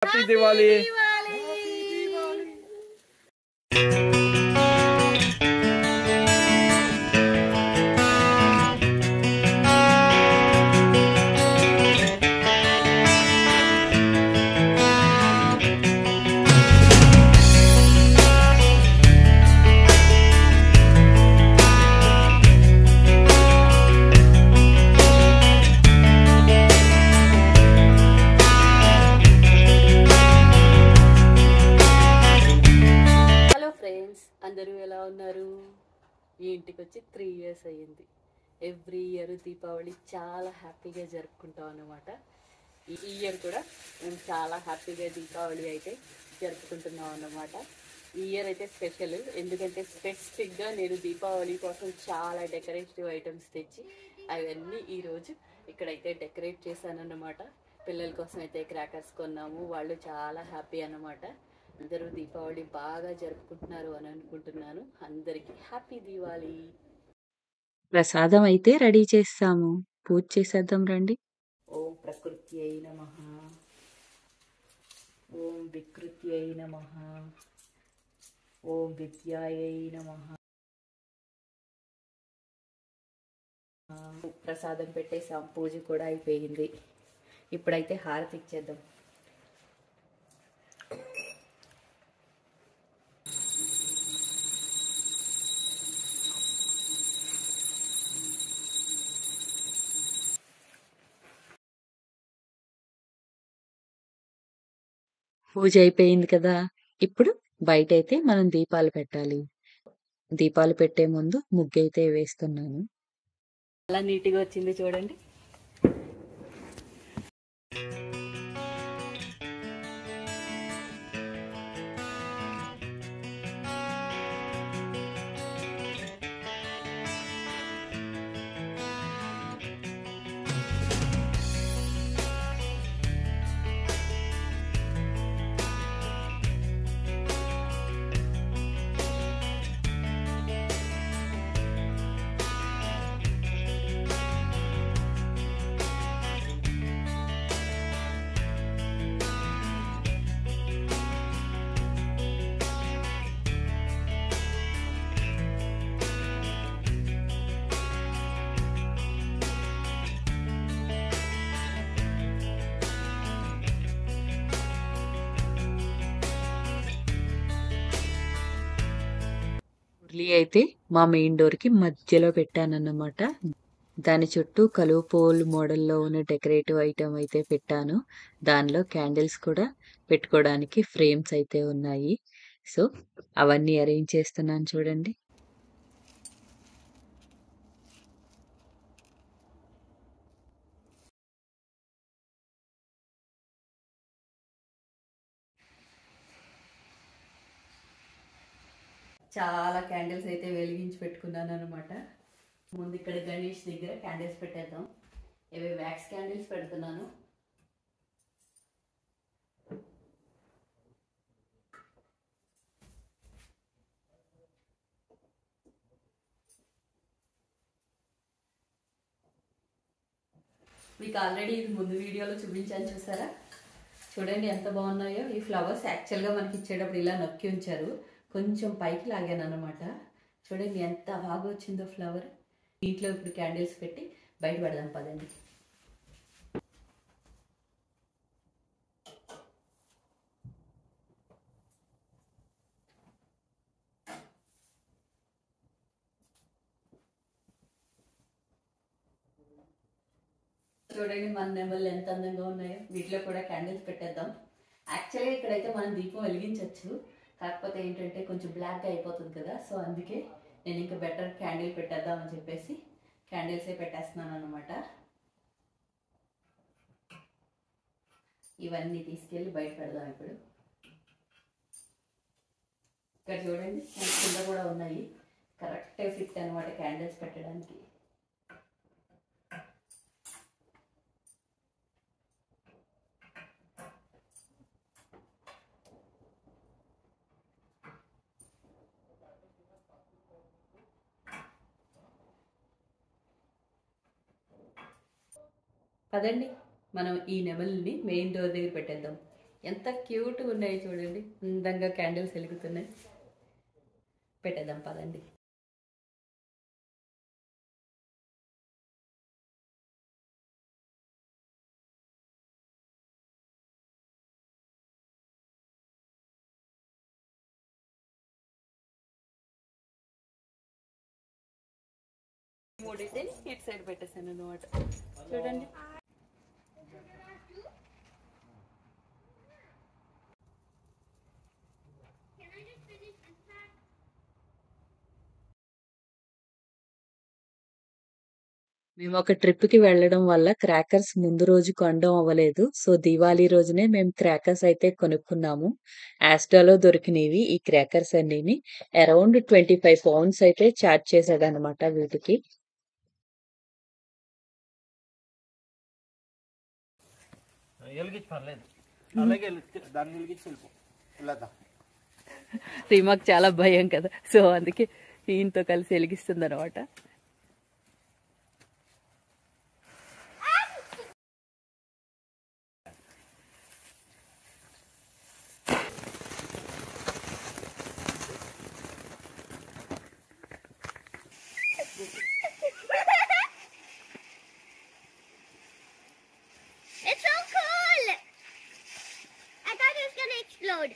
Happy Diwali. అందరూ ఎలా ఉన్నారు? ఈ ఇంటికి వచ్చి 3 years అయ్యింది. ఎవ్రీ ఇయర్ దీపావళి చాలా హ్యాపీగా జరుపుకుంటాం అన్నమాట. ఈ ఇయర్ కూడా మేము చాలా హ్యాపీగా దీపావళి అయితే జరుపుకుంటున్నాం అన్నమాట. ఈ ఇయర్ అయితే స్పెషల్, ఎందుకంటే స్పెసిఫిక్గా నేను దీపావళి కోసం చాలా డెకరేటివ్ ఐటమ్స్ తెచ్చి అవన్నీ ఈరోజు ఇక్కడైతే డెకరేట్ చేశానన్నమాట. పిల్లల కోసం అయితే క్రాకర్స్ కొన్నాము, వాళ్ళు చాలా హ్యాపీ అన్నమాట. అందరూ దీపావళి బాగా జరుపుకుంటున్నారు అని అనుకుంటున్నాను. అందరికీ హ్యాపీ దీవాళి. ప్రసాదం అయితే రెడీ చేస్తాము. పూజ చేసేద్దాం రండి. ఓం ప్రకృతి అయి నమః, ఓం వికృతి అయి నమః, ఓం విద్యాయై నమః. ప్రసాదం పెట్టేసాం, పూజ కూడా అయిపోయింది. ఇప్పుడైతే హారతి ఇచ్చేద్దాం. పూజ అయిపోయింది కదా, ఇప్పుడు బయటైతే మనం దీపాలు పెట్టాలి. దీపాలు పెట్టే ముందు ముగ్గైతే వేస్తున్నాను. చాలా నీట్గా వచ్చింది చూడండి. ఉర్లి అయితే మా మెయిన్ డోర్కి మధ్యలో పెట్టానన్నమాట. దాని చుట్టూ కలువ పూలు మోడల్లో ఉన్న డెకరేటివ్ ఐటమ్ అయితే పెట్టాను. దానిలో క్యాండిల్స్ కూడా పెట్టుకోవడానికి ఫ్రేమ్స్ అయితే ఉన్నాయి. సో అవన్నీ అరేంజ్ చేస్తున్నాను చూడండి. చాలా క్యాండిల్స్ అయితే వెలిగించి పెట్టుకున్నాను అనమాట. ముందు ఇక్కడ గణేష్ దగ్గర క్యాండిల్స్ పెట్టేద్దాం. ఇవి వ్యాక్స్ క్యాండిల్స్ పెడుతున్నాను. మీకు ఆల్రెడీ ఇది ముందు వీడియోలో చూపించాను, చూసారా? చూడండి ఎంత బాగున్నాయో. ఈ ఫ్లవర్స్ యాక్చువల్గా మనకి ఇచ్చేటప్పుడు ఇలా నొక్కి ఉంచారు, కొంచెం పైకి లాగాను అనమాట. చూడండి ఎంత బాగా వచ్చిందో ఫ్లవర్. ఇంట్లో ఇప్పుడు క్యాండిల్స్ పెట్టి బయట పెడదాం పదండి. చూడండి మన నెమళ్ళు ఎంత అందంగా ఉన్నాయో. వీటిలో కూడా క్యాండిల్స్ పెట్టేద్దాం. యాక్చువల్గా ఇక్కడైతే మనం దీపం వెలిగించవచ్చు, కాకపోతే ఏంటంటే కొంచెం బ్లాక్గా అయిపోతుంది కదా, సో అందుకే నేను ఇంకా బెటర్ క్యాండిల్ పెట్టేద్దామని చెప్పేసి క్యాండిల్సే పెట్టేస్తున్నాను అనమాట. ఇవన్నీ తీసుకెళ్ళి బయట పెడదాం ఇప్పుడు. ఇక్కడ చూడండి కింద కూడా ఉన్నాయి, కరెక్ట్ ఫిట్ అనమాట క్యాండిల్స్ పెట్టడానికి. పదండి మనం ఈ నెమలిని మెయిన్ డోర్ దగ్గర పెట్టేద్దాం. ఎంత క్యూట్గా ఉన్నాయి చూడండి, అందంగా క్యాండిల్స్ వెలుగుతున్నాయి. పెట్టేద్దాం పదండి. మూడైతే ఇటు సైడ్ పెట్టేసాను అనమాట. చూడండి. మేము ఒక ట్రిప్‌కి వెళ్ళడం వల్ల క్రాకర్స్ ముందు రోజు కొనడం అవ్వలేదు. సో, దీవాళీ రోజునే మేము క్రాకర్స్ అయితే కొనుక్కున్నాము. ఆస్ట్రాలో దొరికినవి ఈ క్రాకర్స్ అన్నీని. అరౌండ్ 25 పౌండ్స్ అయితే చార్జ్ చేశాడనమాట వీటికి. వెలిగించి పర్లేదు, అలాగే దాన్ని వెలిగించి వెళ్ళిపో. ఇలాదా రీమాకు చాలా భయం కదా, సో అందుకే ఈయనతో కలిసి వెలిగిస్తుంది అనమాట. It's so cool! I thought it was gonna explode.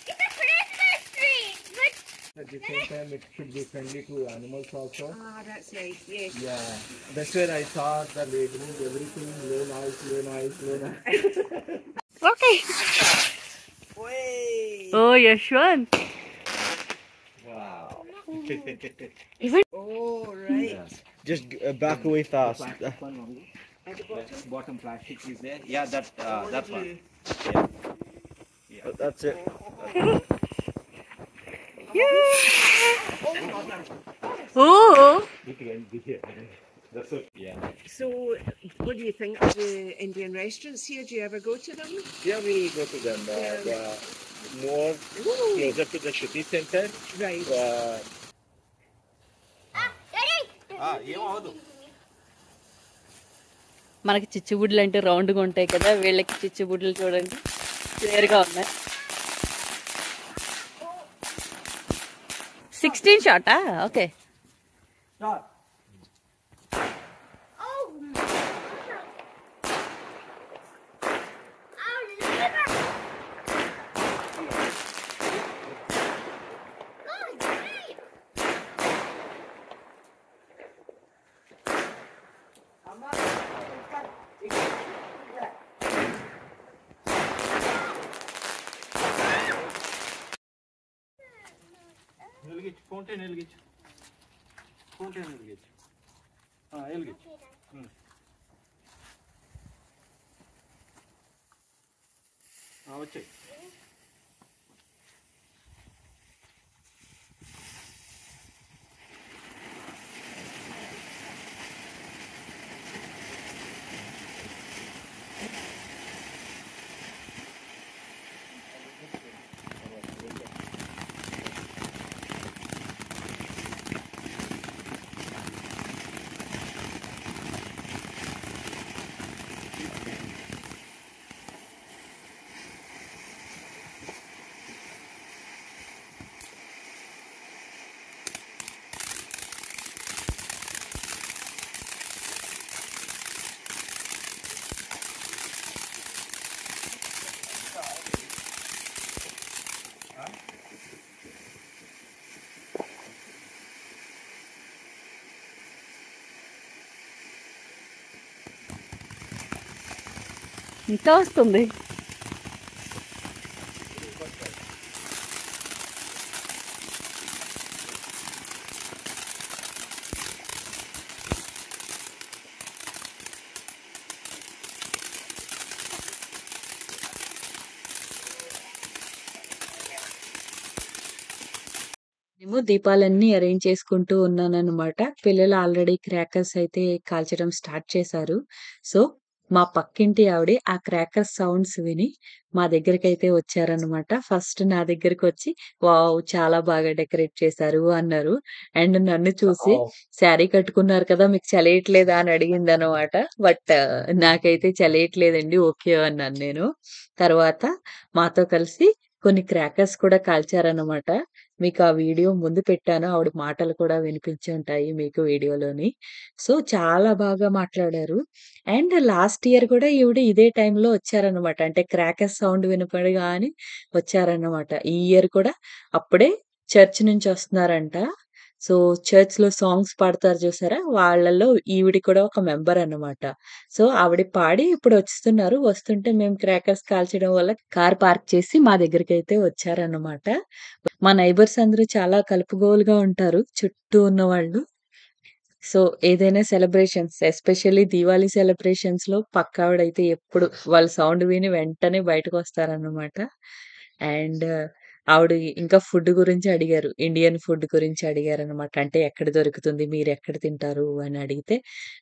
It's a Christmas tree! But at the same time it should be friendly to animals also. that's right, yes. Yeah, that's where I saw that they remove everything, low noise, low noise, low noise. Okay. Oh Yashwant, Wow. Oh, right. Just back away fast. Bottom plastic is there. Yeah, that's one. Yeah. That's it. Oh That's it. Yeah. So, what do you think of the Indian restaurants here? Do you ever go to them? Yeah, we go to them. More closer to the city center. Right. Daddy! మనకి చిచ్చుబుడ్లు అంటే రౌండ్గా ఉంటాయి కదా, వీళ్ళకి చిచ్చుబుడ్లు చూడండి క్లియర్గా ఉన్నాయి. 16 షాటా? Okay. Oh! Our liver! Oh, great! వెలిగించు, ఫౌంటైన్ వెలిగించు, ఫౌంటైన్ వెలిగించు, వెలిగించు. వచ్చాయి. ఇంకా వస్తుంది. మేము దీపాలన్నీ అరేంజ్ చేసుకుంటూ ఉన్నానన్నమాట. పిల్లలు ఆల్రెడీ క్రాకర్స్ అయితే కాల్చడం స్టార్ట్ చేశారు. సో, మా పక్కింటి ఆవిడ ఆ క్రాకర్స్ సౌండ్స్ విని మా దగ్గరికైతే వచ్చారనమాట. ఫస్ట్ నా దగ్గరకొచ్చి వావ్! చాలా బాగా డెకరేట్ చేశారు అన్నారు. అండ్ నన్ను చూసి శారీ కట్టుకున్నారు కదా! మీకు చలేయట్లేదా అని అడిగిందనమాట. బట్ నాకైతే చలేయట్లేదండి. ఓకే అన్నాను నేను. తర్వాత మాతో కలిసి కొన్ని క్రాకర్స్ కూడా కాల్చారనమాట. మీకు ఆ వీడియో ముందు పెట్టాను. ఆవిడ మాటలు కూడా వినిపించి ఉంటాయి మీకు వీడియోలోని. సో, చాలా బాగా మాట్లాడారు. అండ్ లాస్ట్ ఇయర్ కూడా ఈవిడ ఇదే టైంలో వచ్చారనమాట. అంటే క్రాకర్స్ సౌండ్ వినపడగానే వచ్చారన్నమాట. ఈ ఇయర్ కూడా అప్పుడే చర్చ్ నుంచి వస్తున్నారంట. సో, చర్చ్‌లో సాంగ్స్ పాడతారు చూసారా? వాళ్ళలో ఈవిడ కూడా ఒక మెంబర్ అన్నమాట. సో, ఆవిడ పాడి ఇప్పుడు వస్తున్నారు. వస్తుంటే మేము క్రాకర్స్ కాల్చడం వల్ల కార్ పార్క్ చేసి మా దగ్గరికైతే వచ్చారన్నమాట. మా నైబర్స్ అందరూ చాలా కలుపుగోలుగా ఉంటారు చుట్టూ ఉన్నవాళ్ళు. సో, ఏదైనా సెలబ్రేషన్స్ ఎస్పెషల్లీ దీవాళీ సెలబ్రేషన్స్‌లో పక్కావిడైతే ఎప్పుడు వాళ్ళ సౌండ్ విని వెంటనే బయటకొస్తారనమాట. అండ్ ఆవిడ ఇంకా ఫుడ్ గురించి అడిగారు. ఇండియన్ ఫుడ్ గురించి అడిగారనమాట. అంటే ఎక్కడ దొరుకుతుంది? మీరెక్కడ తింటారు? అని అడిగితే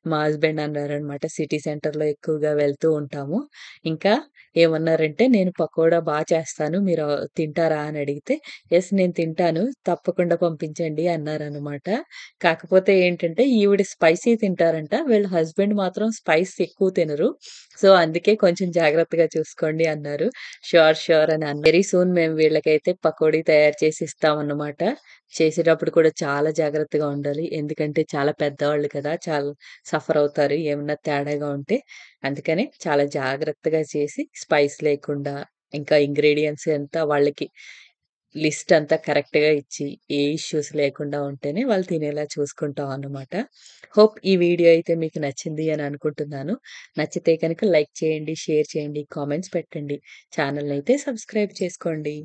మా హస్బెండ్ అన్నారనమాట. సిటీ సెంటర్‌లో ఎక్కువగా వెళ్తూ ఉంటాము. ఇంకా ఏమన్నారంటే, "నేను పకోడా చేస్తాను. మీరు తింటారా?" అని అడిగితే, "యెస్ నేను తింటాను. తప్పకుండా పంపించండి" అన్నారనమాట. కాకపోతే ఏంటంటే ఈవిడ స్పైసీ తింటారంట. వీళ్ళ హస్బెండ్ మాత్రం స్పైస్ ఎక్కువ తినరు. సో, అందుకే కొంచెం జాగ్రత్తగా చూసుకోండి అన్నారు. ష్యూర్, ష్యూర్ అని అన్నా. వెరీ సూన్ మేము వీళ్ళకైతే పకోడీ తయారు చేసి ఇస్తామన్నమాట. చేసేటప్పుడు కూడా చాలా జాగ్రత్తగా ఉండాలి. ఎందుకంటే చాలా పెద్దవాళ్ళు కదా! చాలా సఫర్ అవుతారు ఏమన్నా తేడాగా ఉంటే. అందుకని చాలా జాగ్రత్తగా చేసి స్పైస్ లేకుండా ఇంకా ఇంగ్రీడియెంట్స్ అంతా వాళ్ళకి లిస్ట్ అంతా కరెక్ట్‌గా ఇచ్చి, ఏ ఇష్యూస్ లేకుండా ఉంటేనే వాళ్ళు తినేలా చూసుకుంటాం అన్నమాట. హోప్ ఈ వీడియో అయితే మీకు నచ్చింది అని అనుకుంటున్నాను. నచ్చితే కనుక లైక్ చేయండి, షేర్ చేయండి, కామెంట్స్ పెట్టండి. ఛానెల్‌నైతే సబ్స్క్రైబ్ చేసుకోండి.